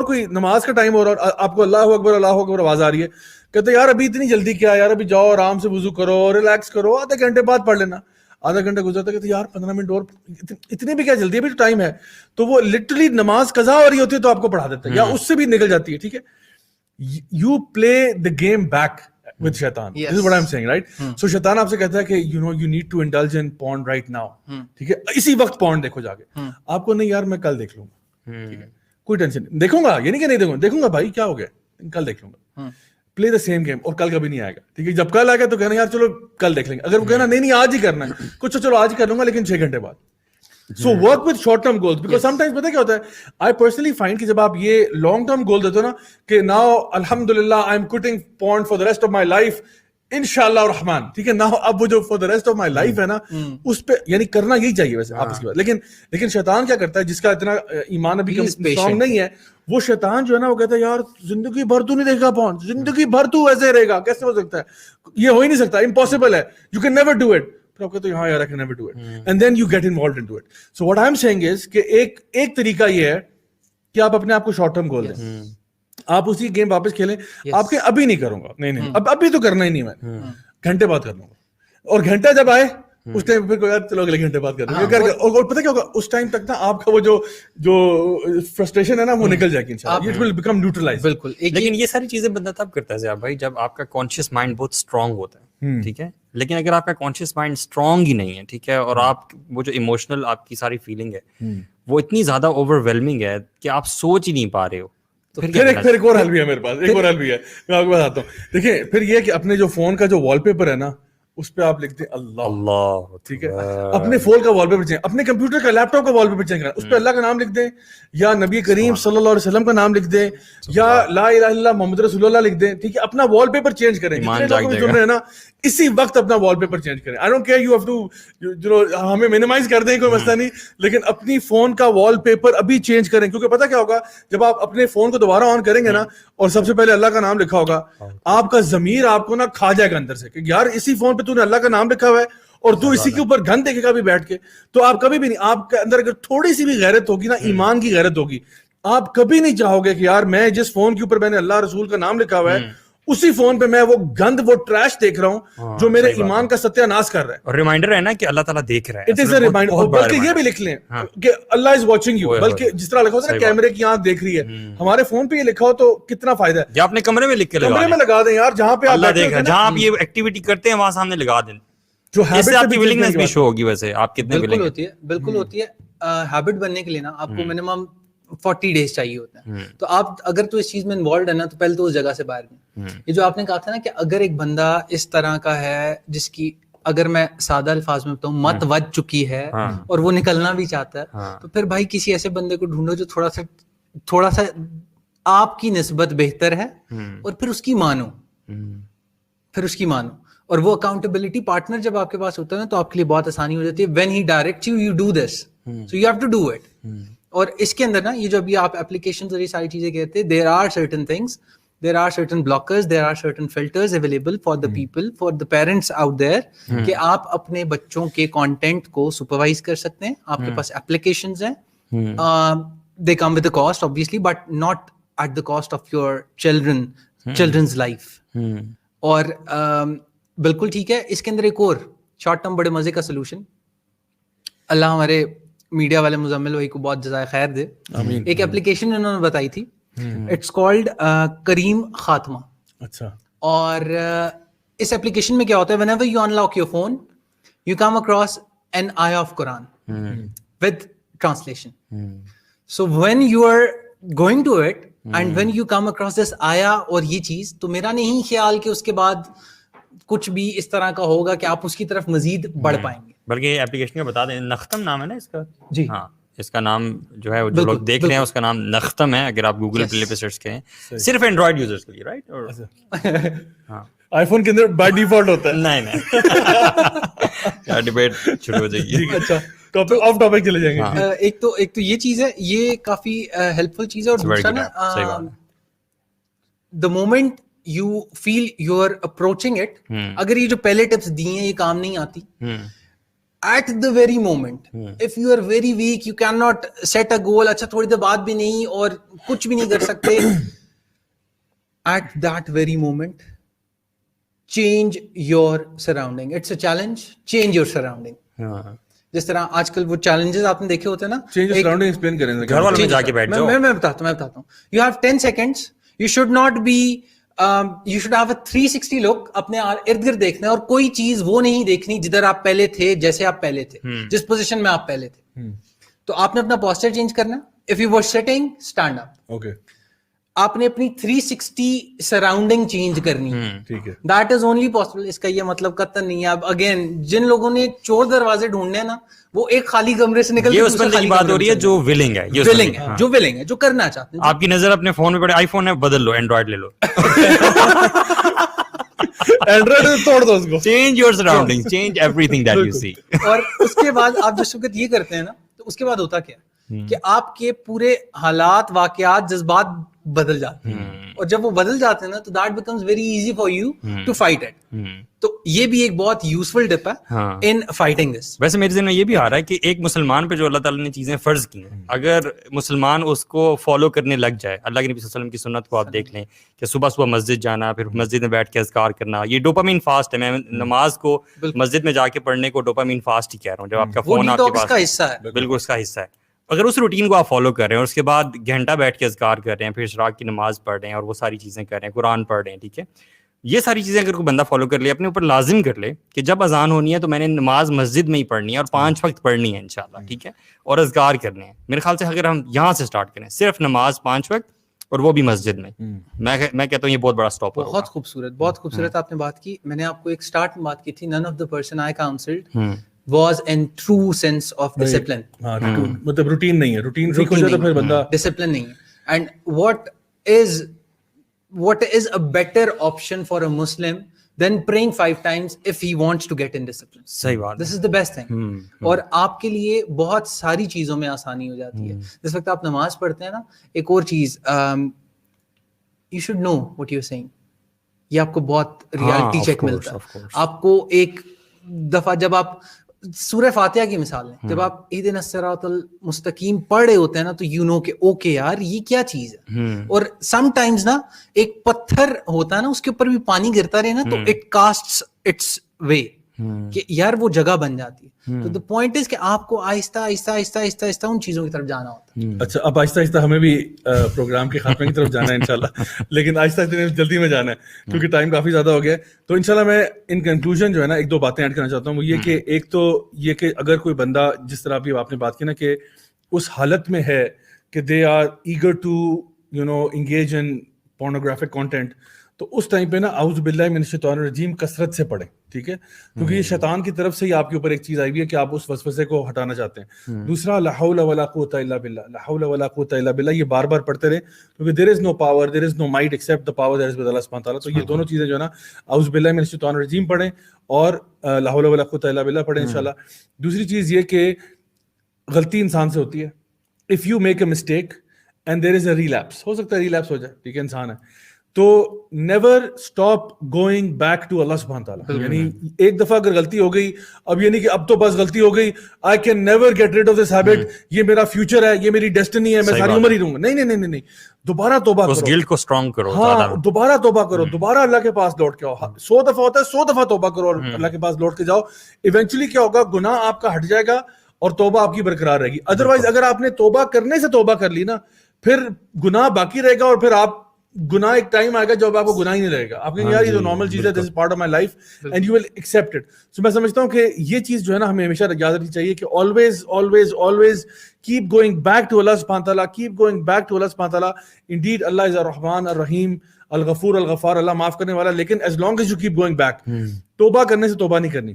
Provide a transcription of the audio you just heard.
اور کوئی نماز کا ٹائم ہو رہا ہے, آپ کو اللہ اکبر آواز آ رہی ہے, کہتے یار ابھی اتنی جلدی کیا یار, ابھی جاؤ آرام سے وضو کرو, ریلیکس کرو, آدھے گھنٹے بعد پڑھ لینا. آدھا گھنٹہ گزرتا کہتے یار 15 منٹ اور, اتنی بھی کیا جلدی ہے, ابھی تو ٹائم ہے. تو وہ لٹرلی نماز قضا ہو رہی ہوتی ہے تو آپ کو پڑھا دیتا ہے, یا اس سے بھی نکل جاتی ہے. ٹھیک ہے, you play the game back with shaitan. This is what I'm saying, right? So shaitan آپ سے کہتا ہے کہ you need to indulge in porn right now. ٹھیک ہے, اسی وقت porn دیکھو جا کے. آپ کو نہیں یار میں کل دیکھ لوں گا, ٹھیک ہے, کوئی ٹینشن نہیں, دیکھوں گا, یہ نہیں کہ نہیں دیکھوں گا بھائی کیا ہو گیا, کل دیکھ لوں گا. پلے دا سیم گیم, اور کل کبھی نہیں آئے گا. ٹھیک ہے, جب کل آئے گا تو کہنا یار چلو کل دیکھ لیں گے. اگر وہ کہنا نہیں آج ہی کرنا ہے کچھ, چلو آج ہی کر لوں گا لیکن 6 گھنٹے بعد. So work with short term goals, because sometimes پتہ کیا ہوتا ہے, I personally find کہ جب آپ یہ long term goal دیتے ہو نا کہ now alhamdulillah I'm quitting porn for the rest of my life انشاءاللہ الرحمن, ٹھیک ہے, now اب وہ جو for the rest of my life ہے نا اس پہ یعنی کرنا یہی چاہیے ویسے آپ اس کی بات. لیکن شیطان کیا کرتا ہے, جس کا اتنا ایمان ابھی اسٹرانگ نہیں ہے, وہ شیطان جو ہے نا وہ کہتا ہے یار زندگی بھر تو نہیں دیکھا porn, زندگی بھر تو ایسے رہے گا, کیسے ہو سکتا ہے, یہ ہو ہی نہیں سکتا, امپاسبل ہے, you can never do it. ہاں یار I can never do it, and then you get involved into it. So what I'm saying is کہ ایک طریقہ یہ ہے کہ آپ اپنے آپ کو شارٹ ٹرم گول دیں, آپ اسی گیم واپس کھیلیں. آپ کے ابھی نہیں کروں گا, نہیں ابھی تو کرنا ہی نہیں, میں گھنٹے بعد کر لوں گا, اور گھنٹہ جب آئے اس ٹائم پھر کوئی چلو اگلے گھنٹے بعد کر لیں گے. اور پتہ کیا ہوگا, اس ٹائم تک نا آپ کا وہ جو فرسٹریشن ہے نا وہ نکل جائے گی انشاءاللہ, it will become neutralized. بالکل. لیکن یہ ساری چیزیں بندہ تب کرتا ہے ضیاء بھائی جب آپ کا کانشیس مائنڈ بہت اسٹرانگ ہوتا ہے, ٹھیک ہے. لیکن اگر آپ کا کانشیس مائنڈ اسٹرانگ ہی نہیں ہے, ٹھیک ہے, اور آپ وہ جو ایموشنل آپ کی ساری فیلنگ ہے وہ اتنی زیادہ اوور ویلمنگ ہے کہ آپ سوچ ہی نہیں پا رہے ہو, پھر ایک اور حل بھی ہے میرے پاس, ایک اور حل بھی ہے, میں آپ کو بتاتا ہوں. دیکھیں پھر یہ کہ اپنے جو فون کا جو وال پیپر ہے نا اس پہ آپ لکھتے ہیں اللہ, ٹھیک ہے, اپنے فون کا وال پیپر چینج, اپنے کمپیوٹر کا لیپ ٹاپ کا وال پیپر چینج کرنا, اس پہ اللہ کا نام لکھ دیں, یا نبی کریم صلی اللہ علیہ وسلم کا نام لکھ دیں, یا لا الہ الا اللہ محمد رسول اللہ لکھ دیں, ٹھیک ہے. اپنا وال پیپر چینج کریں, جتنے لوگ سن رہے ہیں نا اسی وقت اپنا وال پیپر چینج کریں. I don't care you have to ہمیں مینیمائز کر دیں, کوئی مسئلہ نہیں, لیکن اپنی فون کا وال پیپر ابھی چینج کریں, کیونکہ پتہ کیا ہوگا, جب آپ اپنے فون کو دوبارہ آن کریں گے نا اور سب سے پہلے اللہ کا نام لکھا ہوگا, آپ کا ضمیر آپ کو نا کھا جائے گا اندر سے کہ یار اسی فون پہ تو نے اللہ کا نام لکھا ہوا ہے اور تو اسی کے اوپر گن دیکھے گا بھی بیٹھ کے, تو آپ کبھی بھی نہیں, آپ کے اندر اگر تھوڑی سی بھی غیرت ہوگی نا, ایمان کی غیرت ہوگی, آپ کبھی نہیں چاہو گے کہ یار میں جس فون کے اوپر میں نے اللہ رسول کا نام لکھا ہوا ہے اسی فون پہ میں وہ گند وہ ٹریش دیکھ رہا ہوں جو میرے ایمان کا ستیہ ناش کر رہا ہے. اور ریمائنڈر ہے نا کہ اللہ تعالیٰ دیکھ رہا ہے, اٹ از اے ریمائنڈر. بلکہ یہ بھی لکھ لیں کہ اللہ از واچنگ یو, بلکہ جس طرح لکھا ہوتا ہے نا کیمرے کی آنکھ دیکھ رہی ہے, ہمارے فون پہ یہ لکھا ہو تو کتنا فائدہ ہے. یا اپنے کمرے میں لکھ کے کمرے میں لگا دیں یار, جہاں پہ اللہ دیکھ رہا ہے, جہاں آپ یہ ایکٹیویٹی کرتے ہیں وہاں سامنے لگا دیں, جو اس سے آپ کی ولنگنس بھی شو ہوگی. ویسے آپ کتنے بالکل ہوتی ہے, بالکل ہوتی ہے. ہیبٹ بننے کے لیے نا آپ کو منیمم 40 days چاہیے ہوتا ہے. تو آپ اگر تو اس چیز میں انوالوڈ ہے نا تو پہلے تو اس جگہ سے باہر گئے. یہ جو آپ نے کہا تھا نا کہ اگر ایک بندہ اس طرح کا ہے جس کی, اگر میں سادہ الفاظ میں بتاؤں, مت وج چکی ہے اور وہ نکلنا بھی چاہتا ہے, تو پھر بھائی کسی ایسے بندے کو ڈھونڈو جو تھوڑا سا آپ کی نسبت بہتر ہے, اور پھر اس کی مانو, اور وہ اکاؤنٹیبلٹی پارٹنر جب آپ کے پاس ہوتا ہے نا تو آپ کے لیے بہت آسانی ہو جاتی ہے. When he direct you do this, so you have to do it. اور اس کے اندر نا یہ جو ابھی آپ اپلیکیشنز اور یہ ساری چیزیں کہتے ہیں, there are certain things, there are certain blockers, there are certain filters available for the people, for the parents out there, کہ آپ اپنے بچوں کے کانٹینٹ کو سپروائز کر سکتے ہیں. آپ کے پاس اپلیکیشنز ہیں, they come with a cost obviously, but not at the cost of your children's life. اور بالکل ٹھیک ہے. اس کے اندر ایک اور شارٹ ٹرم بڑے مزے کا سولوشن, اللہ ہمارے میڈیا والے مزمل بھائی کو بہت جزائے خیر دے, ایک اپلیکیشن انہوں نے بتائی تھی, اٹس کالڈ کریم خاتمہ. اچھا. اور اس اپلیکیشن میں کیا ہوتا ہے, whenever you unlock your phone you come across an ayah of Quran with translation. So when you are going to it and when you come across this ayah اور یہ چیز, تو میرا نہیں خیال کہ اس کے بعد کچھ بھی اس طرح کا ہوگا کہ آپ اس کی طرف مزید بڑھ پائیں گے. بلکہ یہ اپلیکیشن کا بتا دیں, نختم نام ہے نا اس کا. جی ہاں, اس کا نام جو ہے جو لوگ دیکھ رہے ہیں اس کا نام نختم ہے. اگر آپ گوگل پلے پہ سرچ کریں, صرف اینڈرائڈ یوزرز کے لیے, رائٹ. ہاں, آئی فون کے اندر بائی ڈیفالٹ ہوتا ہے. نہیں کیا ڈیبیٹ شروع ہو جائے گی. اچھا, ٹاپک آف ٹاپک چلے جائیں گے. ایک تو یہ چیز ہے, یہ کافی ہیلپ فل چیز ہے. اور دوسرا نا, the moment you feel you are approaching it, اگر یہ جو پہلے ٹپس دی ہیں یہ کام نہیں آتی, at the very moment, if you are very weak, you cannot set a goal, اچھا تھوڑی دیر بعد بھی نہیں اور کچھ بھی نہیں کر سکتے, at that very moment change your surrounding. It's a challenge. Change your surrounding. جس طرح آج کل وہ چیلنجز آپ نے دیکھے ہوتے ہیں نا, چینج سراؤنڈنگ ایکسپلین کریں گھر والوں میں جا کے بیٹھ جاؤ. میں بتاتا ہوں. You have 10 seconds. You should not be you should have a 360 look. اپنے ارد گرد دیکھنا ہے اور کوئی چیز وہ نہیں دیکھنی جدھر آپ پہلے تھے, جیسے آپ پہلے تھے, جس پوزیشن میں آپ پہلے تھے. تو آپ نے اپنا پوسچر چینج کرنا. If you were sitting, stand up. Okay, آپ نے اپنی 360 سراؤنڈنگ چینج کرنی ہے. ٹھیک ہے, دیٹ از اونلی پاسبل. اس کا یہ مطلب قطعاً نہیں ہے. اب اگین جن لوگوں نے چور دروازے ڈھونڈنے ہیں نا, وہ ایک خالی کمرے سے نکل کے یہ اس بندے کی بات ہو رہی ہے جو ولنگ ہے, جو ولنگ ہے, جو کرنا چاہتے ہیں. آپ کی نظر اپنے فون میں پڑے, آئی فون ہے بدل لو, اینڈرائڈ لے لو, اینڈرائڈ توڑ دو اس کو. Change your surrounding, change everything that you see. اور اس کے بعد آپ جس وقت یہ کرتے ہیں نا, تو اس کے بعد ہوتا کیا کہ آپ کے پورے حالات, واقعات, جذبات بدل جاتے ہیں. اور جب وہ بدل جاتے ہیں نا, تو that becomes very easy for you to fight it. تو یہ بھی ایک بہت یوزفل ٹپ ہے ان فائٹنگ دس. ویسے میرے ذہن میں یہ بھی آ رہا ہے کہ ایک مسلمان پہ جو اللہ تعالیٰ نے چیزیں فرض کی ہیں, اگر مسلمان اس کو فالو کرنے لگ جائے, اللہ کے نبی صلی اللہ علیہ وسلم کی سنت کو آپ دیکھ لیں کہ صبح صبح مسجد جانا, پھر مسجد میں بیٹھ کے اذکار کرنا, یہ ڈوپامین فاسٹ ہے. میں نماز کو مسجد میں جا کے پڑھنے کو ڈوپامین فاسٹ ہی کہہ رہا ہوں. جب آپ کا فون آپ کے پاس کا حصہ ہے, بالکل اس کا حصہ ہے. اگر اس روٹین کو آپ فالو کر رہے ہیں اور اس کے بعد گھنٹہ بیٹھ کے اذکار کر رہے ہیں, پھر اشراق کی نماز پڑھ رہے ہیں اور وہ ساری چیزیں کر رہے ہیں, قرآن پڑھ رہے ہیں, ٹھیک ہے, یہ ساری چیزیں اگر کوئی بندہ فالو کر لے, اپنے اوپر لازم کر لے کہ جب اذان ہونی ہے تو میں نے نماز مسجد میں ہی پڑھنی ہے اور 5 وقت پڑھنی ہے انشاءاللہ, ٹھیک ہے, اور اذکار کرنے ہیں. میرے خیال سے اگر ہم یہاں سے اسٹارٹ کریں, صرف نماز 5 وقت اور وہ بھی مسجد میں, میں کہتا ہوں یہ بہت بڑا سٹاپ ہوگا. بہت خوبصورت, بہت خوبصورت آپ نے بات کی. میں نے آپ کو ایک اسٹارٹ میں بات کی تھی, none of the person I counseled was in true sense of discipline. مطلب روٹین نہیں ہے, روٹین ٹھیک ہو جائے تو پھر بندہ discipline نہیں ہے. And what is a better option for a Muslim than praying 5 times if he wants to get in discipline? صحیح بات. This is the best thing. اور آپ کے لیے بہت ساری چیزوں میں آسانی ہو جاتی ہے. جس وقت آپ نماز پڑھتے ہیں نا, ایک اور چیز, you should know what you're saying. یہ آپ کو بہت ریالٹی چیک ملتا ہے. آپ کو ایک دفعہ جب آپ سورہ فاتحہ کی مثال لیں, جب آپ اہدنا الصراط المستقیم پڑھ رہے ہوتے ہیں نا, تو یو نو کہ اوکے یار یہ کیا چیز ہے. اور سم ٹائمز نا ایک پتھر ہوتا ہے نا, اس کے اوپر بھی پانی گرتا رہے نا, تو اٹ کاسٹس اٹس وے, کہ یار وہ جگہ بن جاتی ہے. تو دا پوائنٹ از کہ آپ کو آہستہ آہستہ آہستہ آہستہ آہستہ ان چیزوں کی طرف جانا ہوتا ہے. اچھا, اب آہستہ آہستہ ہمیں بھی پروگرام کے خاتمے کی طرف جانا ہے انشاءاللہ, لیکن آہستہ آہستہ جلدی میں جانا ہے کیونکہ ٹائم کافی زیادہ ہو گیا ہے. تو انشاءاللہ میں ان کنکلوژن جو ہے نا 1-2 باتیں ایڈ کرنا چاہتا ہوں. وہ یہ کہ ایک تو یہ کہ اگر کوئی بندہ, جس طرح بھی آپ نے بات کی نا, کہ اس حالت میں ہے کہ they are eager to engage in pornographic content, تو اس ٹائم پہ نا اعوذ باللہ من الشیطان الرجیم کثرت سے پڑھیں, ٹھیک ہے, کیونکہ یہ شیطان کی طرف سے ہی آپ کے اوپر ایک چیز آئی ہوئی ہے کہ آپ اس وسوسے کو ہٹانا چاہتے ہیں. دوسرا, لا حول ولا قوت الا باللہ, لا حول ولا قوت الا باللہ, یہ بار بار پڑھتے رہیں, کیونکہ there is no power, there is no might except the power that is with Allah سبحانہ تعالیٰ. تو یہ دونوں چیزیں جو ہے نا, اعوذ باللہ من الشیطان الرجیم پڑھیں اور لا حول ولا قوت الا باللہ پڑھیں انشاءاللہ. دوسری چیز یہ کہ غلطی انسان سے ہوتی ہے. If you make a mistake and there is a relapse, ہو سکتا ہے ریلیپس ہو جائے, ٹھیک ہے, انسان ہے, تو never stop going back to Allah سبحانہ تعالیٰ. یعنی ایک دفعہ اگر غلطی ہو گئی, اب یہ نہیں کہ اب تو بس غلطی ہو گئی, I can never get rid of this habit, یہ میرا فیوچر ہے, یہ میری ڈیسٹنی ہے, میں ساری عمر ہی رہوں گا. نہیں, دوبارہ توبہ کرو, اس گلٹ کو اسٹرانگ کرو, ہاں دوبارہ توبہ کرو, دوبارہ اللہ کے پاس لوٹ کے آؤ. 100 دفعہ ہوتا ہے, 100 دفعہ توبہ کرو اور اللہ کے پاس لوٹ کے جاؤ. ایونچولی کیا ہوگا, گناہ آپ کا ہٹ جائے گا اور توبہ آپ کی برقرار رہے گی. ادروائز اگر آپ نے توبہ کرنے سے توبہ کر لی نا, پھر گناہ باقی رہے گا اور پھر آپ گناہ ایک ٹائم آئے گا جب آپ کو گناہ ہی نہیں رہے گا. آپ کہیں یار یہ تو نارمل چیز ہے, this is part of my life and you will accept it. So میں سمجھتا ہوں کہ یہ چیز جو ہے نا ہمیں ہمیشہ یاد رکھنی چاہیے کہ always always always keep going back to Allah subhanahu wa ta'ala, keep going back to Allah subhanahu wa ta'ala. Indeed Allah is ar-Rahman ar-Rahim, al-Ghafur al-Ghaffar, اللہ معاف کرنے والا. لیکن as long as you keep going back, توبہ کرنے سے توبہ نہیں کرنی.